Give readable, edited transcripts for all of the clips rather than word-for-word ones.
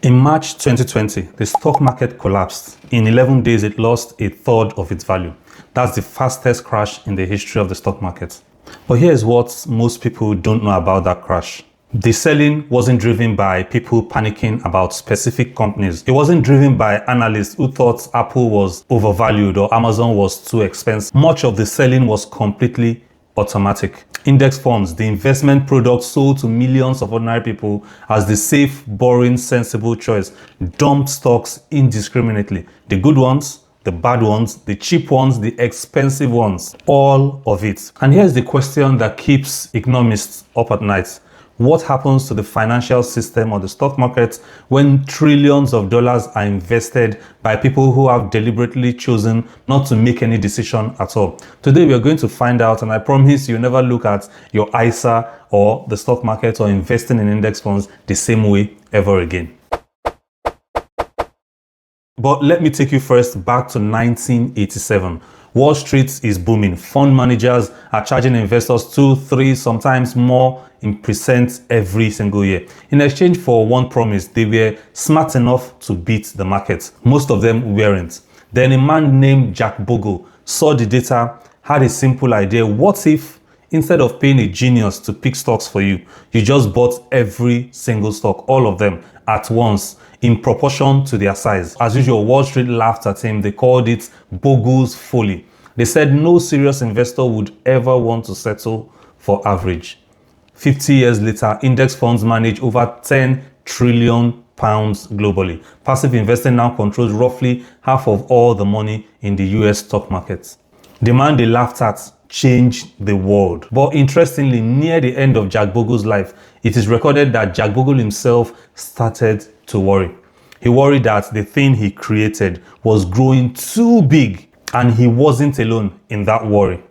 In March 2020, the stock market collapsed. In 11 days, it lost a third of its value. That's the fastest crash in the history of the stock market. But here's what most people don't know about that crash. The selling wasn't driven by people panicking about specific companies. It wasn't driven by analysts who thought Apple was overvalued or Amazon was too expensive. Much of the selling was completely automatic. Index funds, the investment product sold to millions of ordinary people as the safe, boring, sensible choice, dumped stocks indiscriminately. The good ones, the bad ones, the cheap ones, the expensive ones, all of it. And here's the question that keeps economists up at night. What happens to the financial system or the stock market when trillions of dollars are invested by people who have deliberately chosen not to make any decision at all? Today we are going to find out, and I promise you never look at your ISA or the stock market or investing in index funds the same way ever again. But let me take you first back to 1987. Wall Street is booming. Fund managers are charging investors 2, 3, sometimes more in percent every single year. In exchange for one promise, they were smart enough to beat the market. Most of them weren't. Then a man named Jack Bogle saw the data, had a simple idea. What if instead of paying a genius to pick stocks for you, you just bought every single stock, all of them at once, in proportion to their size? As usual, Wall Street laughed at him. They called it Bogle's folly. They said no serious investor would ever want to settle for average. 50 years later, index funds manage over 10 trillion pounds globally. Passive investing now controls roughly half of all the money in the US stock market. The man they laughed at changed the world. But interestingly, near the end of Jack Bogle's life, it is recorded that Jack Bogle himself started to worry. He worried that the thing he created was growing too big, and he wasn't alone in that worry.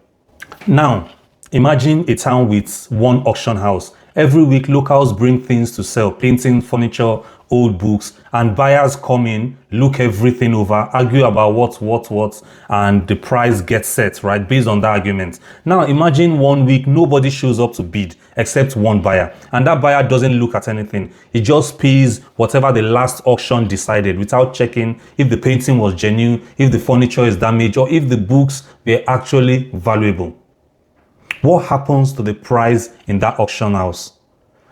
Now, imagine a town with one auction house. Every week, locals bring things to sell, painting, furniture, old books, and buyers come in, look everything over, argue about what, and the price gets set, right, based on that argument. Now, imagine one week, nobody shows up to bid except one buyer, and that buyer doesn't look at anything. He just pays whatever the last auction decided without checking if the painting was genuine, if the furniture is damaged, or if the books were actually valuable. What happens to the price in that auction house?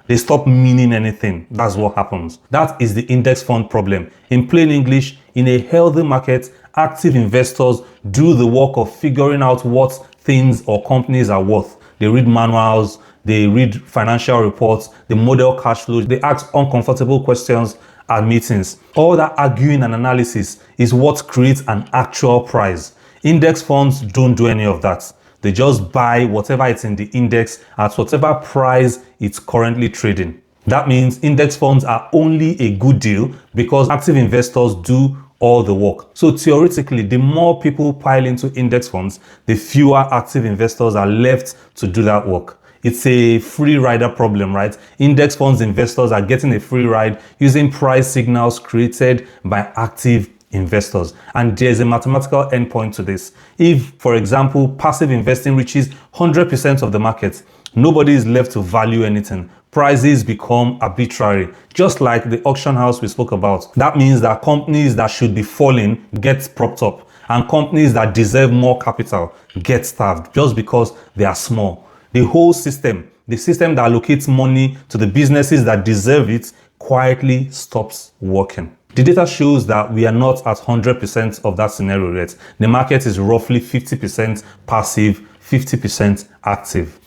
They stop meaning anything. That's what happens. That is the index fund problem. In plain English, in a healthy market, active investors do the work of figuring out what things or companies are worth. They read manuals, they read financial reports, they model cash flows, they ask uncomfortable questions at meetings. All that arguing and analysis is what creates an actual price. Index funds don't do any of that. They just buy whatever it's in the index at whatever price it's currently trading. That means index funds are only a good deal because active investors do all the work. So theoretically, the more people pile into index funds, the fewer active investors are left to do that work. It's a free rider problem, right? Index funds investors are getting a free ride using price signals created by active investors. And there's a mathematical endpoint to this. If, for example, passive investing reaches 100% of the market, nobody is left to value anything. Prices become arbitrary, just like the auction house we spoke about. That means that companies that should be falling get propped up, and companies that deserve more capital get starved just because they are small. The whole system, the system that allocates money to the businesses that deserve it, quietly stops working. The data shows that we are not at 100% of that scenario yet. The market is roughly 50% passive, 50% active.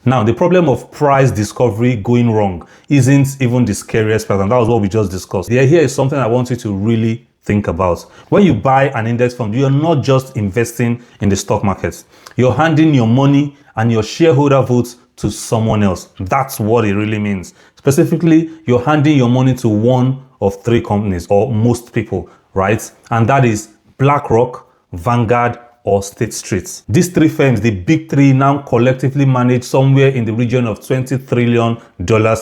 Now, the problem of price discovery going wrong isn't even the scariest part, and that was what we just discussed. Here is something I want you to really think about. When you buy an index fund, you're not just investing in the stock market. You're handing your money and your shareholder votes to someone else. That's what it really means. Specifically, you're handing your money to one of 3 companies, or most people, right? And that is BlackRock, Vanguard, or State Street. These 3 firms, the big 3, now collectively manage somewhere in the region of $20 trillion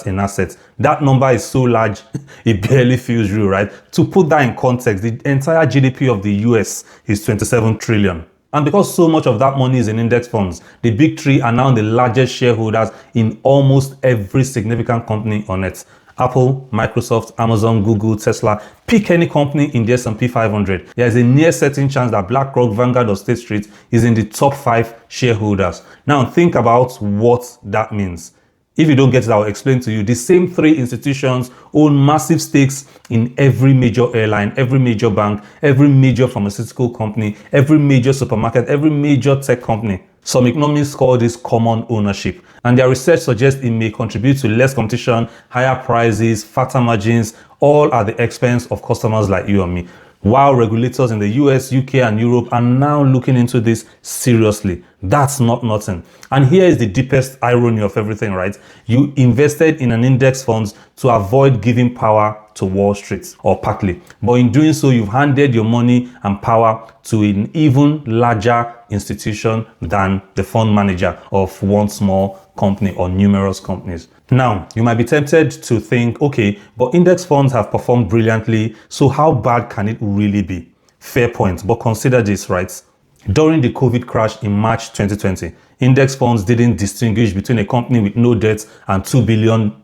in assets. That number is so large, it barely feels real, right? To put that in context, the entire GDP of the US is 27 trillion. And because so much of that money is in index funds, the big 3 are now the largest shareholders in almost every significant company on it. Apple, Microsoft, Amazon, Google, Tesla. Pick any company in the S&P 500. There is a near certain chance that BlackRock, Vanguard, or State Street is in the top 5 shareholders. Now think about what that means. If you don't get it, I'll explain to you. The same 3 institutions own massive stakes in every major airline, every major bank, every major pharmaceutical company, every major supermarket, every major tech company. Some economists call this common ownership. And their research suggests it may contribute to less competition, higher prices, fatter margins, all at the expense of customers like you and me. While regulators in the US, UK, and Europe are now looking into this seriously. That's not nothing. And here is the deepest irony of everything, right? You invested in an index fund to avoid giving power to Wall Street, or partly. But in doing so, you've handed your money and power to an even larger institution than the fund manager of one small company or numerous companies. Now, you might be tempted to think, okay, but index funds have performed brilliantly, so how bad can it really be? Fair point, but consider this, right? During the COVID crash in March 2020, index funds didn't distinguish between a company with no debt and £2 billion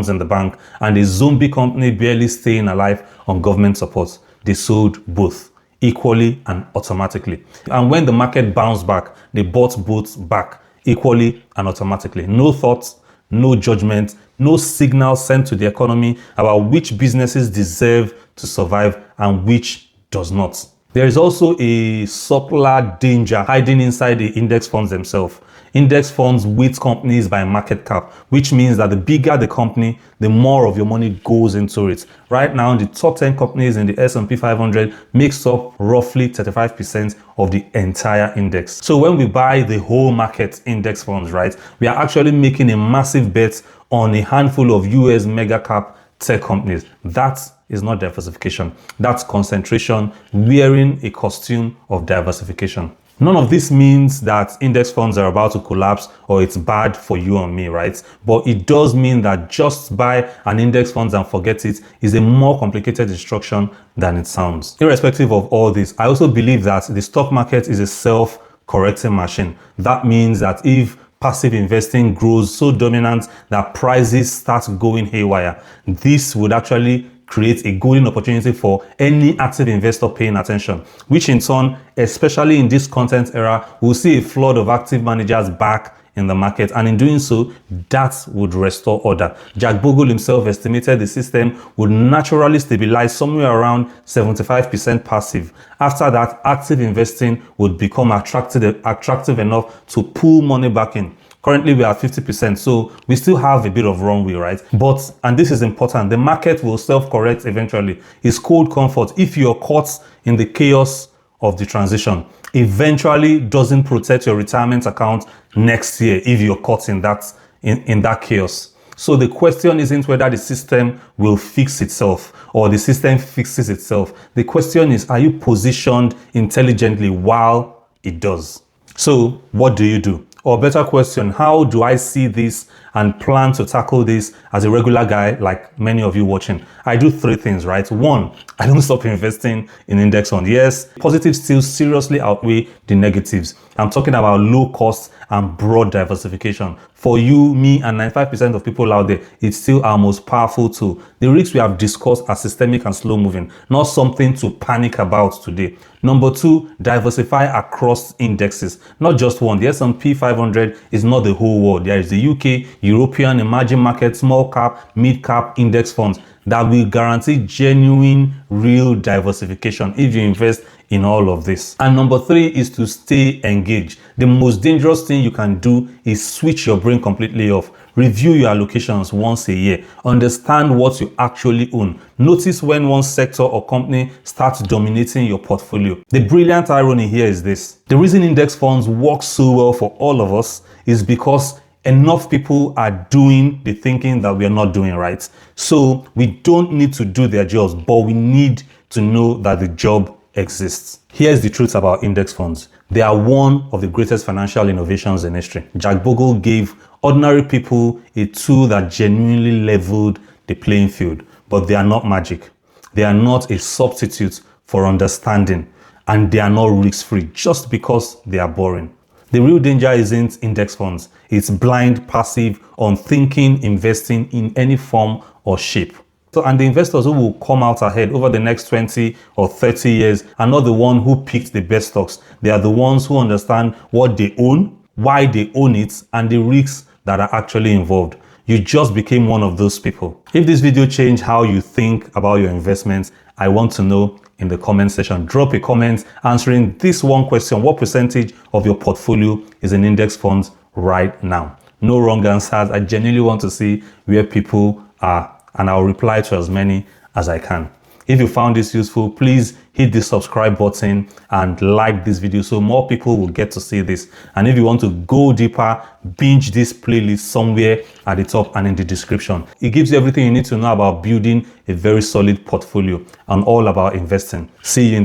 in the bank and a zombie company barely staying alive on government support. They sold both equally and automatically. And when the market bounced back, they bought both back equally and automatically. No thoughts, no judgment, no signal sent to the economy about which businesses deserve to survive and which does not. There is also a subtler danger hiding inside the index funds themselves. Index funds weight companies by market cap, which means that the bigger the company, the more of your money goes into it. Right now, the top 10 companies in the S&P 500 makes up roughly 35% of the entire index. So when we buy the whole market index funds, right, we are actually making a massive bet on a handful of US mega cap tech companies. That is not diversification. That's concentration wearing a costume of diversification. None of this means that index funds are about to collapse or it's bad for you and me, right? But it does mean that just buy an index fund and forget it is a more complicated instruction than it sounds. Irrespective of all this, I also believe that the stock market is a self-correcting machine. That means that if passive investing grows so dominant that prices start going haywire, this would actually create a golden opportunity for any active investor paying attention, which in turn, especially in this content era, will see a flood of active managers back in the market, and in doing so, that would restore order. Jack Bogle himself estimated the system would naturally stabilize somewhere around 75% passive. After that, active investing would become attractive enough to pull money back in. Currently, we are at 50%, so we still have a bit of runway, right? But, and this is important, the market will self-correct eventually. It's cold comfort. If you're caught in the chaos of the transition, eventually doesn't protect your retirement account next year if you're caught in that chaos. So the question isn't whether the system will fix itself or the system fixes itself. The question is, are you positioned intelligently while it does? So what do you do? Or better question, how do I see this and plan to tackle this as a regular guy like many of you watching? I do 3 things, right? 1, I don't stop investing in index funds. Yes, positives still seriously outweigh the negatives. I'm talking about low cost and broad diversification. For you, me, and 95% of people out there, it's still our most powerful tool. The risks we have discussed are systemic and slow moving, not something to panic about today. Number 2, diversify across indexes, not just one. The S&P 500 is not the whole world. There is the UK, European, emerging markets, small cap, mid cap index funds that will guarantee genuine, real diversification if you invest in all of this. And number 3 is to stay engaged. The most dangerous thing you can do is switch your brain completely off. Review your allocations once a year. Understand what you actually own. Notice when one sector or company starts dominating your portfolio. The brilliant irony here is this. The reason index funds work so well for all of us is because enough people are doing the thinking that we are not doing, right? So we don't need to do their jobs, but we need to know that the job exists. Here's the truth about index funds. They are one of the greatest financial innovations in history. Jack Bogle gave ordinary people a tool that genuinely leveled the playing field, but they are not magic. They are not a substitute for understanding, and they are not risk-free just because they are boring. The real danger isn't index funds. It's blind, passive, unthinking investing in any form or shape. So, and the investors who will come out ahead over the next 20 or 30 years are not the one who picked the best stocks. They are the ones who understand what they own, why they own it, and the risks that are actually involved. You just became one of those people. If this video changed how you think about your investments, I want to know in the comment section. Drop a comment answering this one question: what percentage of your portfolio is in index funds right now? No wrong answers. I genuinely want to see where people are, and I'll reply to as many as I can. If you found this useful, please hit the subscribe button and like this video so more people will get to see this. And if you want to go deeper, binge this playlist somewhere at the top and in the description. It gives you everything you need to know about building a very solid portfolio and all about investing. See you in